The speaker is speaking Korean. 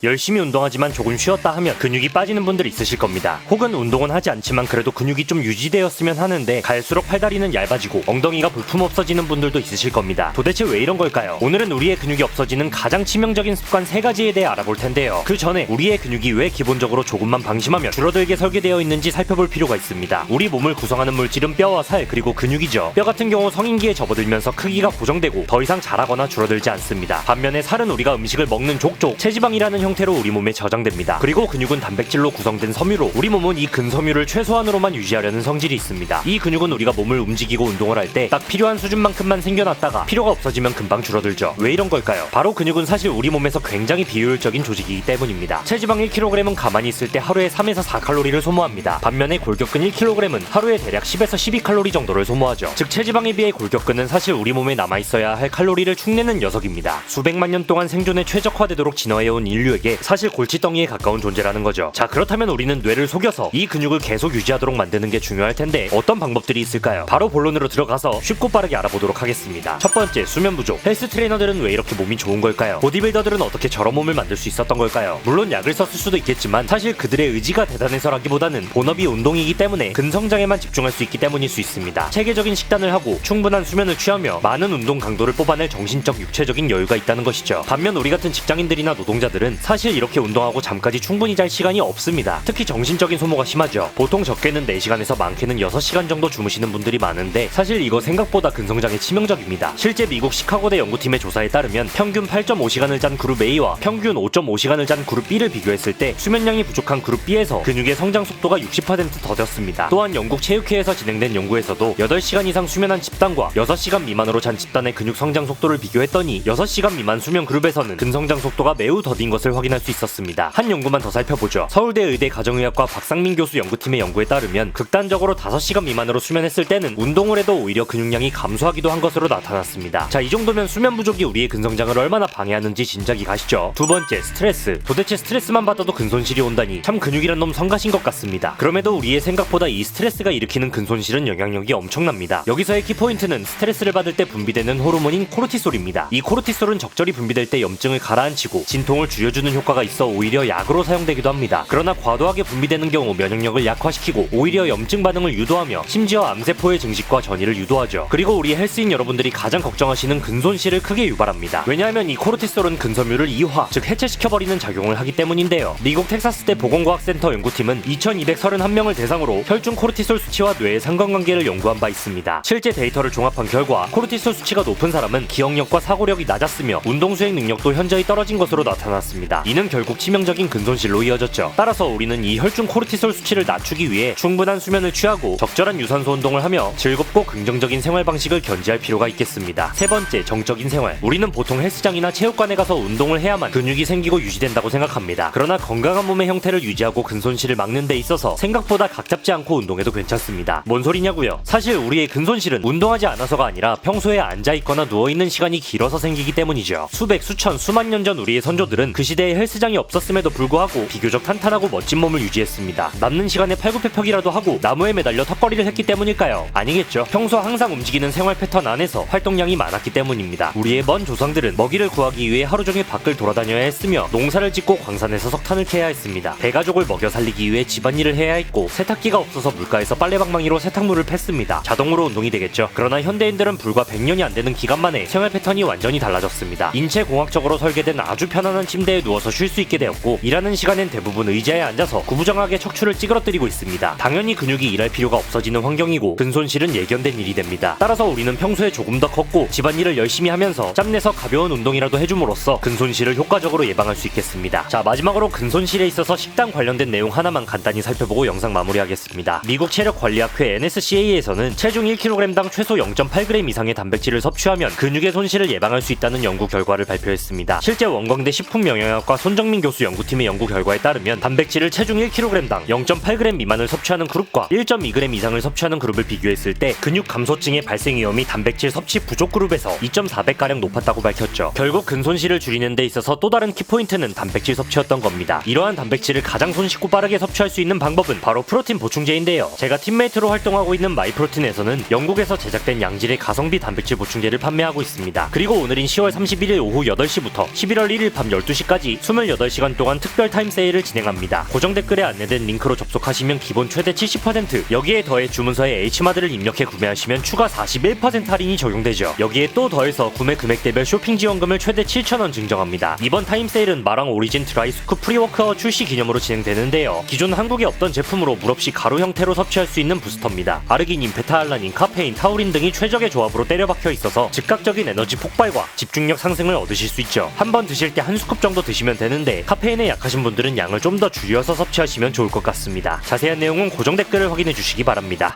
열심히 운동하지만 조금 쉬었다 하면 근육이 빠지는 분들 있으실 겁니다. 혹은 운동은 하지 않지만 그래도 근육이 좀 유지되었으면 하는데 갈수록 팔다리는 얇아지고 엉덩이가 볼품 없어지는 분들도 있으실 겁니다. 도대체 왜 이런 걸까요? 오늘은 우리의 근육이 없어지는 가장 치명적인 습관 3가지에 대해 알아볼 텐데요. 그 전에 우리의 근육이 왜 기본적으로 조금만 방심하면 줄어들게 설계되어 있는지 살펴볼 필요가 있습니다. 우리 몸을 구성하는 물질은 뼈와 살 그리고 근육이죠. 뼈 같은 경우 성인기에 접어들면서 크기가 고정되고 더 이상 자라거나 줄어들지 않습니다. 반면에 살은 우리가 음식을 먹는 족족 체지방이라는 형태로 우리 몸에 저장됩니다. 그리고 근육은 단백질로 구성된 섬유로 우리 몸은 이 근섬유를 최소한으로만 유지하려는 성질이 있습니다. 이 근육은 우리가 몸을 움직이고 운동을 할 때 딱 필요한 수준만큼만 생겨났다가 필요가 없어지면 금방 줄어들죠. 왜 이런 걸까요? 바로 근육은 사실 우리 몸에서 굉장히 비효율적인 조직이기 때문입니다. 체지방 1kg은 가만히 있을 때 하루에 3에서 4칼로리를 소모합니다. 반면에 골격근 1kg은 하루에 대략 10에서 12칼로리 정도를 소모하죠. 즉 체지방에 비해 골격근은 사실 우리 몸에 남아있어야 할 칼로리를 축내는 녀석입니다. 수백만 년 동안 생존에 최적화되도록 진화해온 인류에게 사실 골칫덩이에 가까운 존재라는 거죠. 자, 그렇다면 우리는 뇌를 속여서 이 근육을 계속 유지하도록 만드는 게 중요할 텐데 어떤 방법들이 있을까요? 바로 본론으로 들어가서 쉽고 빠르게 알아보도록 하겠습니다. 첫 번째, 수면 부족. 헬스 트레이너들은 왜 이렇게 몸이 좋은 걸까요? 보디빌더들은 어떻게 저런 몸을 만들 수 있었던 걸까요? 물론 약을 썼을 수도 있겠지만 사실 그들의 의지가 대단해서라기보다는 본업이 운동이기 때문에 근성장에만 집중할 수 있기 때문일 수 있습니다. 체계적인 식단을 하고 충분한 수면을 취하며 많은 운동 강도를 뽑아낼 정신적, 육체적인 여유가 있다는 것이죠. 반면 우리 같은 직장인들이나 노동자들은 사실 이렇게 운동하고 잠까지 충분히 잘 시간이 없습니다. 특히 정신적인 소모가 심하죠. 보통 적게는 4시간에서 많게는 6시간 정도 주무시는 분들이 많은데 사실 이거 생각보다 근성장에 치명적입니다. 실제 미국 시카고대 연구팀의 조사에 따르면 평균 8.5시간을 잔 그룹 A와 평균 5.5시간을 잔 그룹 B를 비교했을 때 수면량이 부족한 그룹 B에서 근육의 성장 속도가 60% 더뎠습니다. 또한 영국 체육회에서 진행된 연구에서도 8시간 이상 수면한 집단과 6시간 미만으로 잔 집단의 근육 성장 속도를 비교했더니 6시간 미만 수면 그룹에서는 근성장 속도가 매우 더딘 것을 확인할 수 있었습니다. 한 연구만 더 살펴보죠. 서울대 의대 가정의학과 박상민 교수 연구팀의 연구에 따르면 극단적으로 5시간 미만으로 수면했을 때는 운동을 해도 오히려 근육량이 감소하기도 한 것으로 나타났습니다. 자, 이 정도면 수면 부족이 우리의 근성장을 얼마나 방해하는지 짐작이 가시죠. 두 번째, 스트레스. 도대체 스트레스만 받아도 근손실이 온다니 참 근육이란 놈 성가신 것 같습니다. 그럼에도 우리의 생각보다 이 스트레스가 일으키는 근손실은 영향력이 엄청납니다. 여기서의 키포인트는 스트레스를 받을 때 분비되는 호르몬인 코르티솔입니다. 이 코르티솔은 적절히 분비될 때 염증을 가라앉히고 진통을 줄여주는 효과가 있어 오히려 약으로 사용되기도 합니다. 그러나 과도하게 분비되는 경우 면역력을 약화시키고 오히려 염증 반응을 유도하며 심지어 암세포의 증식과 전이를 유도하죠. 그리고 우리 헬스인 여러분들이 가장 걱정하시는 근손실을 크게 유발합니다. 왜냐하면 이 코르티솔은 근섬유를 이화, 즉 해체시켜버리는 작용을 하기 때문인데요. 미국 텍사스대 보건과학센터 연구팀은 2231명을 대상으로 혈중 코르티솔 수치와 뇌의 상관관계를 연구한 바 있습니다. 실제 데이터를 종합한 결과 코르티솔 수치가 높은 사람은 기억력과 사고력이 낮았으며 운동 수행 능력도 현저히 떨어진 것으로 나타났습니다. 이는 결국 치명적인 근손실로 이어졌죠. 따라서 우리는 이 혈중 코르티솔 수치를 낮추기 위해 충분한 수면을 취하고 적절한 유산소 운동을 하며 즐겁고 긍정적인 생활 방식을 견지할 필요가 있겠습니다. 세 번째, 정적인 생활. 우리는 보통 헬스장이나 체육관에 가서 운동을 해야만 근육이 생기고 유지된다고 생각합니다. 그러나 건강한 몸의 형태를 유지하고 근손실을 막는 데 있어서 생각보다 각 잡지 않고 운동해도 괜찮습니다. 뭔 소리냐고요? 사실 우리의 근손실은 운동하지 않아서가 아니라 평소에 앉아있거나 누워있는 시간이 길어서 생기기 때문이죠. 수백, 수천, 수만 년 전 우리의 선조들은 그 시대에 헬스장이 없었음에도 불구하고 비교적 탄탄하고 멋진 몸을 유지했습니다. 남는 시간에 팔굽혀펴기라도 하고 나무에 매달려 턱걸이를 했기 때문일까요? 아니겠죠. 평소 항상 움직이는 생활 패턴 안에서 활동량이 많았기 때문입니다. 우리의 먼 조상들은 먹이를 구하기 위해 하루 종일 밖을 돌아다녀야 했으며 농사를 짓고 광산에서 석탄을 캐야 했습니다. 대가족을 먹여 살리기 위해 집안일을 해야 했고 세탁기가 없어서 물가에서 빨래방망이로 세탁물을 팼습니다. 자동으로 운동이 되겠죠. 그러나 현대인들은 불과 100년이 안 되는 기간 만에 생활 패턴이 완전히 달라졌습니다. 인체공학적으로 설계된 아주 편안한 침대에 누워서 쉴 수 있게 되었고 일하는 시간엔 대부분 의자에 앉아서 구부정하게 척추를 찌그러뜨리고 있습니다. 당연히 근육이 일할 필요가 없어지는 환경이고 근손실은 예견된 일이 됩니다. 따라서 우리는 평소에 조금 더 걷고 집안일을 열심히 하면서 짬내서 가벼운 운동이라도 해줌으로써 근손실을 효과적으로 예방할 수 있겠습니다. 자, 마지막으로 근손실에 있어서 식단 관련된 내용 하나만 간단히 살펴보고 영상 마무리하겠습니다. 미국 체력관리학회 NSCA에서는 체중 1kg당 최소 0.8g 이상의 단백질을 섭취하면 근육의 손실을 예방할 수 있다는 연구 결과를 발표했습니다. 실제 원광대 식품영양학과 손정민 교수 연구팀의 연구 결과에 따르면 단백질을 체중 1kg당 0.8g 미만을 섭취하는 그룹과 1.2g 이상을 섭취하는 그룹을 비교했을 때 근육 감소증의 발생 위험이 단백질 섭취 부족 그룹에서 2.4배가량 높았다고 밝혔죠. 결국 근손실을 줄이는 데 있어서 또 다른 키포인트는 단백질 섭취였던 겁니다. 이러한 단백질을 가장 손쉽고 빠르게 섭취할 수 있는 방법은 바로 프로틴 보충제인데요. 제가 팀메이트로 활동하고 있는 마이프로틴에서는 영국에서 제작된 양질의 가성비 단백질 보충제를 판매하고 있습니다. 그리고 오늘인 10월 31일 오후 8시부터 11월 1일 밤 12시까지 오직 28시간 동안 특별 타임 세일을 진행합니다. 고정 댓글에 안내된 링크로 접속하시면 기본 최대 70%, 여기에 더해 주문서에 H마드를 입력해 구매하시면 추가 41% 할인이 적용되죠. 여기에 또 더해서 구매 금액대별 쇼핑 지원금을 최대 7,000원 증정합니다. 이번 타임 세일은 마랑 오리진 드라이스쿱 프리워크아워 출시 기념으로 진행되는데요. 기존 한국에 없던 제품으로 물없이 가루 형태로 섭취할 수 있는 부스터입니다. 아르기닌, 베타알라닌, 카페인, 타우린 등이 최적의 조합으로 때려박혀 있어서 즉각적인 에너지 폭발과 집중력 상승을 얻으실 수 있죠. 한번 드실 때 한 스쿱 정도 드시면 되는데 카페인에 약하신 분들은 양을 좀 더 줄여서 섭취하시면 좋을 것 같습니다. 자세한 내용은 고정 댓글을 확인해 주시기 바랍니다.